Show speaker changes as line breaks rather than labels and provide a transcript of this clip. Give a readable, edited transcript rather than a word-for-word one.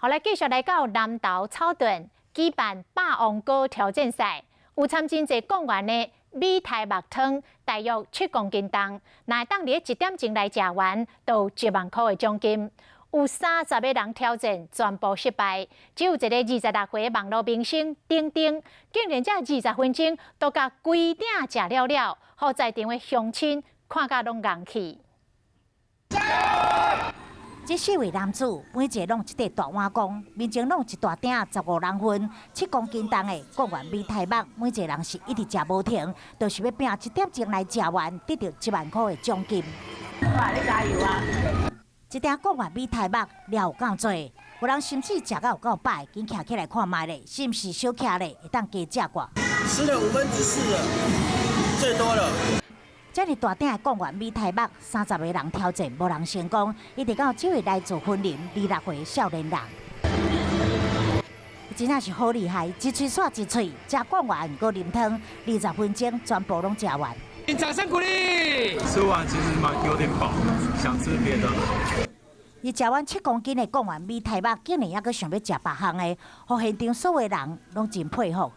后来继续来到南投草屯举办霸王糕挑战赛，有参真侪讲员的米苔目汤大约7公斤重，若当你1点钟来食完，都1万块的奖金。有30个人挑战，全部失败。只有一个26岁的网络明星丁丁，竟然才20分钟，都甲规鼎食了了，互在场的乡亲看甲拢硬气。
这4位男子每一个拢一块大碗公，面前拢一大鼎15人份7公斤重的讲员米苔目，每一个人是一直食无停，就是要拼1点钟来食完，得到1万块的奖金。
哇，你加油啊！
一鼎讲员米苔目料有够多，有人甚至食到有够饱，紧徛起来看卖咧，是毋是小徛咧会当加食过？
吃了4/5了，最多了。
这日大鼎的讲员米苔目，30个人挑战无人成功，一直到这位来自婚林26岁的少年人，真正是好厉害，一喙刷一喙，食讲员搁啉汤，20分钟全部拢食完。
掌声鼓励！
吃完其实有点饱，想吃别的。
伊食完7公斤的讲员米苔目，竟然还阁想要食别项的，互现场所有人拢真佩服。